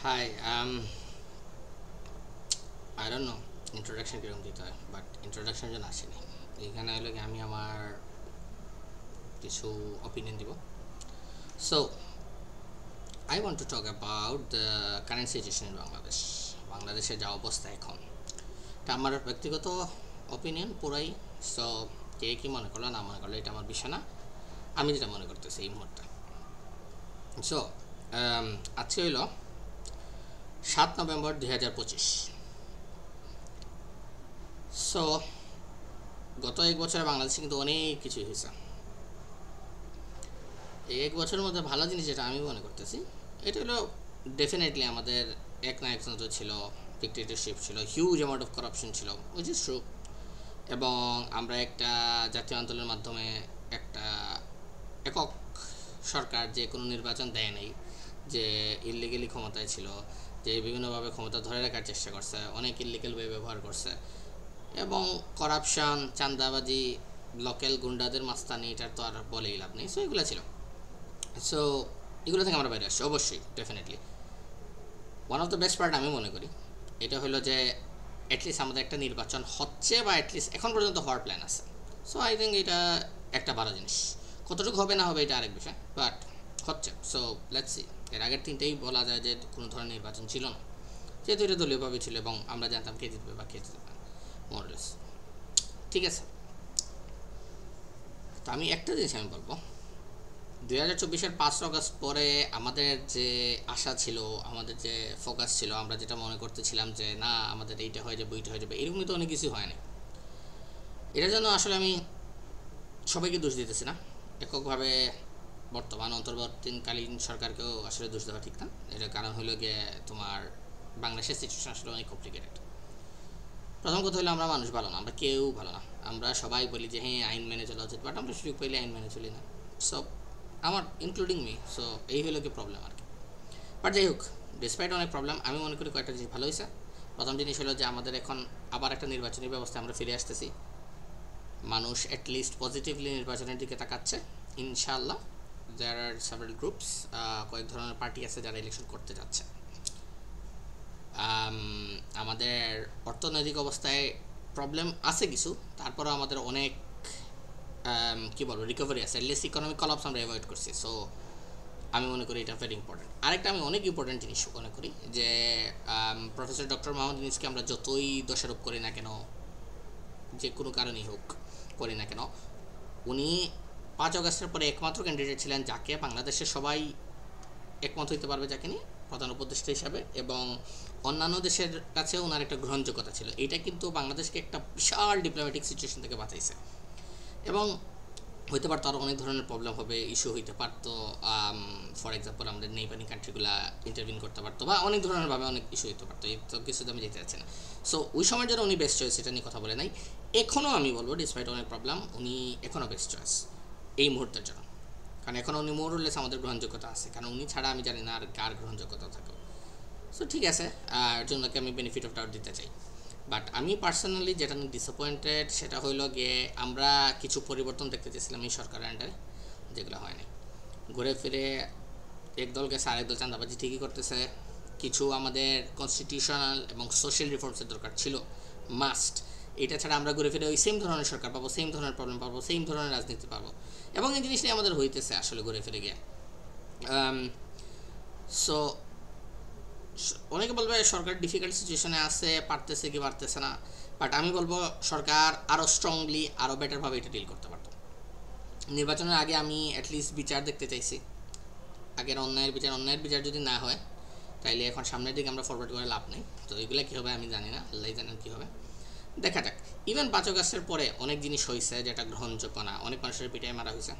Hi, I don't know introduction কিরকম দিতে হয় বাট ইন্ট্রোডাকশন জন্য আসেনি। এখানে হলো কি আমি আমার কিছু অপিনিয়ন দিব। So I want to talk about the current situation in Bangladesh. বাংলাদেশের যা অবস্থা এখন, এটা আমার ব্যক্তিগত অপিনিয়ন পুরাই। সো কে কী মনে করলো না মনে করলো এটা আমার বিষয় না, আমি যেটা মনে করতেছি এই মুহূর্তে। সো আজকে হইল 7 নভেম্বর 2025। সো গত এক বছরে বাংলাদেশে কিন্তু অনেক কিছুই হয়েছে। এই এক বছরের মধ্যে ভালো জিনিস যেটা আমি মনে করতেছি, এটা হলো ডেফিনেটলি আমাদের এক না একজনত্ব ছিল, ডিক্টেটরশিপ ছিল, হিউজ অ্যামাউন্ট অফ করাপশন ছিল, উইচ ইজ ট্রু। এবং আমরা একটা জাতীয় আন্দোলনের মাধ্যমে একটা একক সরকার যে কোনো নির্বাচন দেয় নাই, যে ইলিগেলি ক্ষমতায় ছিল, যে বিভিন্নভাবে ক্ষমতা ধরে রাখার চেষ্টা করছে, অনেক ইলিগেল ওয়ে ব্যবহার করছে, এবং করাপশন, চাঁদাবাজি, লোকাল গুন্ডাদের মাস্তানি, এটার তো আর বলেই লাভ নেই। সো এগুলো ছিল। সো এগুলো থেকে আমরা বাইরে আসছি অবশ্যই, definitely. One of the best part আমি মনে করি এটা হলো যে অ্যাটলিস্ট আমাদের একটা নির্বাচন হচ্ছে, বা অ্যাটলিস্ট এখন পর্যন্ত হওয়ার প্ল্যান আছে। সো আই থিঙ্ক এটা একটা ভালো জিনিস। কতটুকু হবে না হবে এটা আরেক বিষয়, বাট হচ্ছে। So let's see. এর আগের তিনটেই বলা যায় যে কোনো ধরনের নির্বাচন ছিল না, যেহেতু এটা দলীয়ভাবে ছিল এবং আমরা জানতাম কে জিতবে বা কে জিতবে না, মোরলেস। ঠিক আছে, তো আমি একটা জিনিস আমি বলবো, 2024-এর 5 আগস্ট পরে আমাদের যে আশা ছিল, আমাদের যে ফোকাস ছিল, আমরা যেটা মনে করতেছিলাম যে না আমাদের এইটা হয়ে যাবে ওইটা হয়ে যাবে, এরকমই তো অনেক কিছু হয় না। এটার জন্য আসলে আমি সবাইকে দোষ দিতেছি না, এককভাবে বর্তমান অন্তর্বর্তীকালীন সরকারকেও আসলে দোষ দেওয়া ঠিক না। এটার কারণ হলো গিয়ে তোমার বাংলাদেশের সিচুয়েশন আসলে অনেক কমপ্লিকেটেড। প্রথম কথা হলো আমরা মানুষ ভালো না, আমরা কেউ ভালো না। আমরা সবাই বলি যে হ্যাঁ আইন মেনে চলা উচিত, বাট আমরা সুযোগ পাইলে আইন মেনে চলি না। সব আমার ইনক্লুডিং মি। সো এই হলো কি প্রবলেম আর কি। বাট যাই হোক, ডিসপাইট অনেক প্রবলেম, আমি মনে করি কয়েকটা জিনিস ভালো হয়েছে। প্রথম জিনিস হলো যে আমাদের এখন আবার একটা নির্বাচনী ব্যবস্থা আমরা ফিরে আসতেছি। মানুষ অ্যাটলিস্ট পজিটিভলি নির্বাচনের দিকে তাকাচ্ছে ইনশাআল্লাহ। দেয়ার আর সেভারাল গ্রুপস, কয়েক ধরনের পার্টি আছে যারা ইলেকশন করতে যাচ্ছে। আমাদের অর্থনৈতিক অবস্থায় প্রবলেম আছে কিছু, তারপরেও আমাদের অনেক কী বলবো রিকভারি আছে, অ্যাটলিস্ট ইকোনমিক কলাপস আমরা অ্যাভয়েড করছি। সো আমি মনে করি এটা ভেরি ইম্পর্টেন্ট। আরেকটা আমি অনেক ইম্পর্টেন্ট জিনিস মনে করি যে প্রফেসর ডক্টর মোহাম্মদ ইউনূসকে আমরা যতই দোষারোপ করি না কেন, যে কোনো কারণেই হোক করি না কেন, উনি 5 আগস্টের পরে একমাত্র ক্যান্ডিডেট ছিলেন যাকে বাংলাদেশের সবাই একমত হইতে পারবে, যাকে নিয়ে প্রধান উপদেষ্টা হিসাবে, এবং অন্যান্য দেশের কাছে ওনার একটা গ্রহণযোগ্যতা ছিল। এটা কিন্তু বাংলাদেশকে একটা বিশাল ডিপ্লোম্যাটিক সিচুয়েশন থেকে বাঁচাইছে। এবং হইতে পারতো আরও অনেক ধরনের প্রবলেম হবে, ইস্যু হইতে পারতো। ফর এক্সাম্পল আমাদের নেইবারিং কান্ট্রিগুলো ইন্টারভিন করতে পারতো, বা অনেক ধরনেরভাবে অনেক ইস্যু হইতে পারতো, এই তো কিছুতে আমি যেতে চাচ্ছি না। সো ওই সময়ের জন্য উনি বেস্ট চয়েস, এটা নিয়ে কথা বলে নাই। এখনও আমি বলবো ডিসপাইট অনেক প্রবলেম, উনি এখনও বেস্ট চয়েস এই মুহূর্তের জন্য। কারণ এখন উনি মোরলেস আমাদের গ্রহণযোগ্যতা আছে, কারণ উনি ছাড়া আমি জানি না আর কার গ্রহণযোগ্যতা থাকে। সো ঠিক আছে, এর জন্য আমি বেনিফিট অফ ডাউট দিতে চাই। বাট আমি পার্সোনালি যেটা নিয়ে ডিসঅ্যাপয়েন্টেড সেটা হইল গিয়ে আমরা কিছু পরিবর্তন দেখতে চেয়েছিলাম এই সরকারের আন্ডারে, যেগুলো হয় নাই। ঘুরে ফিরে একদল গেছে, আরেক দল চাঁদাবাজি ঠিকই করতেছে। কিছু আমাদের কনস্টিটিউশনাল এবং সোশ্যাল রিফর্মসের দরকার ছিল, মাস্ট। এটা ছাড়া আমরা ঘুরে ফিরে ওই সেম ধরনের সরকার পাবো, সেম ধরনের প্রবলেম পাবো, সেম ধরনের রাজনীতি পাবো, এবং এই জিনিসটাই আমাদের হইতেছে আসলে ঘুরে ফিরে গিয়ে। সো অনেকে বলবে সরকার ডিফিকাল্ট সিচুয়েশনে আছে, পারতেছে কি পারতেছে না, বাট আমি বলবো সরকার আরও স্ট্রংলি, আরও বেটারভাবে এটা ডিল করতে পারতো। নির্বাচনের আগে আমি অ্যাটলিস্ট বিচার দেখতে চাইছি। আগের অন্যায়ের বিচার যদি না হয়, তাইলে এখন সামনের দিকে আমরা ফরওয়ার্ড করে লাভ নেই। তো এগুলো কী হবে আমি জানি না, আল্লাহ জানেন কী হবে, দেখা যাক। ইভেন 5 আগস্টের পরে অনেক জিনিস হয়েছে যেটা গ্রহণযোগ্য না, অনেক মানুষের পিটাই মারা হয়েছে,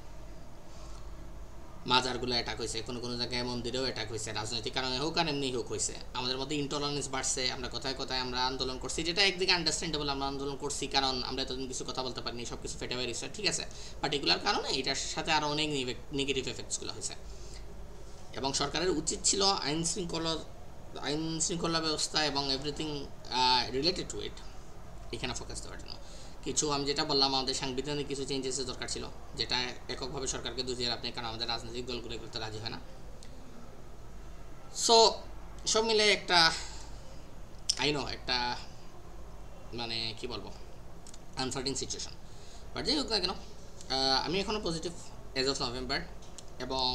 মাজারগুলো অ্যাটাক হয়েছে, কোনো কোনো জায়গায় মন্দিরেও অ্যাটাক হয়েছে, রাজনৈতিক কারণে হোক আর এমনি হোক হয়েছে। আমাদের মধ্যে ইনটলারেন্স বাড়ছে, আমরা কোথায় কোথায় আমরা আন্দোলন করছি, যেটা একদিকে আন্ডারস্ট্যান্ডেবল, আমরা আন্দোলন করছি কারণ আমরা এতদিন কিছু কথা বলতে পারিনি, সব কিছু ফেটে বেরিয়েছে, ঠিক আছে। বাট এগুলোর কারণে এটার সাথে আরও অনেক নেগেটিভ এফেক্টসগুলো হয়েছে। এবং সরকারের উচিত ছিল আইন শৃঙ্খলা ব্যবস্থা এবং এভরিথিং রিলেটেড টু ইট এখানে ফোকাস দেওয়ার জন্য। কিছু আমি যেটা বললাম, আমাদের সাংবিধানিক কিছু চেঞ্জেসের দরকার ছিল, যেটা এককভাবে সরকারকে দোষ দিয়ে আপনি, কারণ আমাদের রাজনৈতিক দলগুলো করতে রাজি হয় না। সো সব মিলে একটা একটা মানে কি বলবো আনসার্টিন সিচুয়েশন। বাট যাই হোক না কেন, আমি এখনও পজিটিভ এজ অফ নভেম্বর, এবং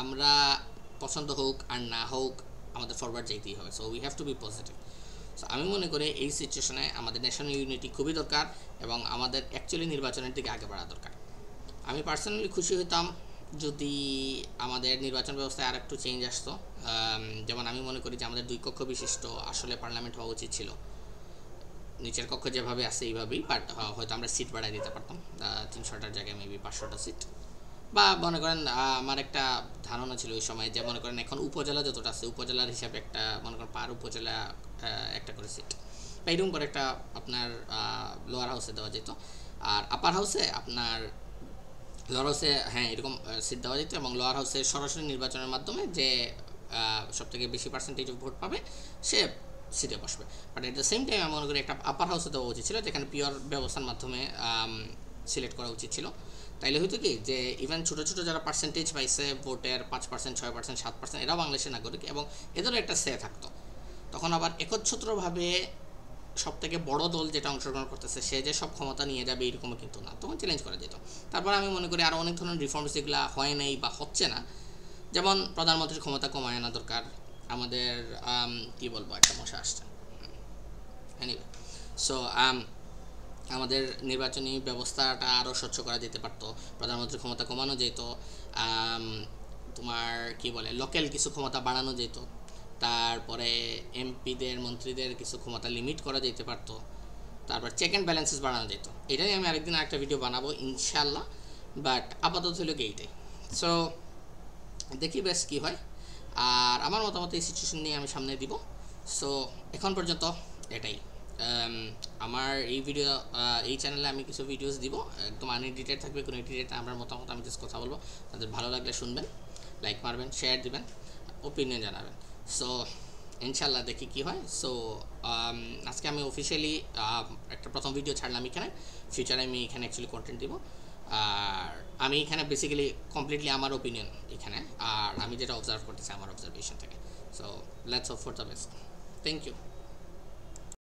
আমরা পছন্দ হোক আর না হোক আমাদের ফরওয়ার্ড যাইতেই হবে। So we have to be positive. সো আমি মনে করি এই সিচুয়েশনে আমাদের ন্যাশনাল ইউনিটি খুবই দরকার, এবং আমাদের অ্যাকচুয়ালি নির্বাচনের দিকে আগে বাড়া দরকার। আমি পার্সোনালি খুশি হইতাম যদি আমাদের নির্বাচন ব্যবস্থায় আর একটু চেঞ্জ আসতো। যেমন আমি মনে করি যে আমাদের 2 কক্ষ বিশিষ্ট আসলে পার্লামেন্ট হওয়া উচিত ছিল। নিচের কক্ষ যেভাবে আছে এইভাবেই, বাট হয়তো আমরা সিট বাড়াই দিতে পারতাম, 300টার জায়গায় মেবি 500টা সিট। বা মনে করেন আমার একটা ধারণা ছিল ওই সময় যে মনে করেন এখন উপজেলা যতটা আছে উপজেলার হিসাবে একটা মনে করেন পার উপজেলা একটা করে সিট, বা এরকম করে একটা আপনার লোয়ার হাউসে দেওয়া যেত। আর আপার হাউসে আপনার লোয়ার হাউসে হ্যাঁ এরকম সিট দেওয়া যেত, এবং লোয়ার হাউসে সরাসরি নির্বাচনের মাধ্যমে যে সবথেকে বেশি পার্সেন্টেজ অফ ভোট পাবে সে সিটে বসবে। But at the same time আমি মনে করি একটা আপার হাউসে দেওয়া উচিত ছিল, যেখানে পিওর ব্যবস্থার মাধ্যমে সিলেক্ট করা উচিত ছিল। তাইলে হয়তো কি যে ইভেন ছোটো ছোটো যারা পার্সেন্টেজ পাইছে ভোটের 5%, 6%, 7%, এরাও বাংলাদেশের নাগরিক, এবং এদেরও একটা সে থাকতো। তখন আবার একচ্ছত্রভাবে সব থেকে বড় দল যেটা অংশগ্রহণ করতেছে সে যে সব ক্ষমতা নিয়ে যাবে এরকমও কিন্তু না, তখন চ্যালেঞ্জ করা যেত। তারপর আমি মনে করি আরও অনেক ধরনের রিফর্মস যেগুলো হয় নাই বা হচ্ছে না, যেমন প্রধানমন্ত্রীর ক্ষমতা কমায় আনা দরকার আমাদের। কি বলবো, একটা মশা আসছে। এনিওয়ে, সো আমাদের নির্বাচনী ব্যবস্থাটা আরও স্বচ্ছ করা যেতে পারতো, প্রধানমন্ত্রীর ক্ষমতা কমানো যেত, তোমার কি বলে লোকাল কিছু ক্ষমতা বাড়ানো যেত, তারপরে এমপিদের মন্ত্রীদের কিছু ক্ষমতা লিমিট করা যেতে পারতো, তারপর চেক অ্যান্ড ব্যালেন্সেস বাড়ানো যেত। এটাই আমি আরেকদিন আরেকটা ভিডিও বানাবো ইনশাল্লাহ, বাট আপাতত হলো কি এইটাই। সো দেখি বেশ কী হয়, আর আমার মতামত এই সিচুয়েশন নিয়ে আমি সামনে দিব। সো এখন পর্যন্ত এটাই। আমার এই ভিডিও এই চ্যানেলে আমি কিছু ভিডিওস দিব, একদম আনএডিটেড থাকবে, কোনো এডিটেড আমার মতামত আমি জাস্ট কথা বলবো। তাদের ভালো লাগলে শুনবেন, লাইক মারবেন, শেয়ার দিবেন, ওপিনিয়ন জানাবেন। সো ইনশাল্লাহ দেখি কি হয়। সো আজকে আমি অফিসিয়ালি একটা প্রথম ভিডিও ছাড়লাম এখানে, ফিউচারে আমি এখানে অ্যাকচুয়ালি কন্টেন্ট দিব। আর আমি এখানে বেসিক্যালি কমপ্লিটলি আমার ওপিনিয়ন এখানে, আর আমি যেটা অবজার্ভ করতেছি আমার অবজারভেশন থেকে। So let's hope for the best. Thank you.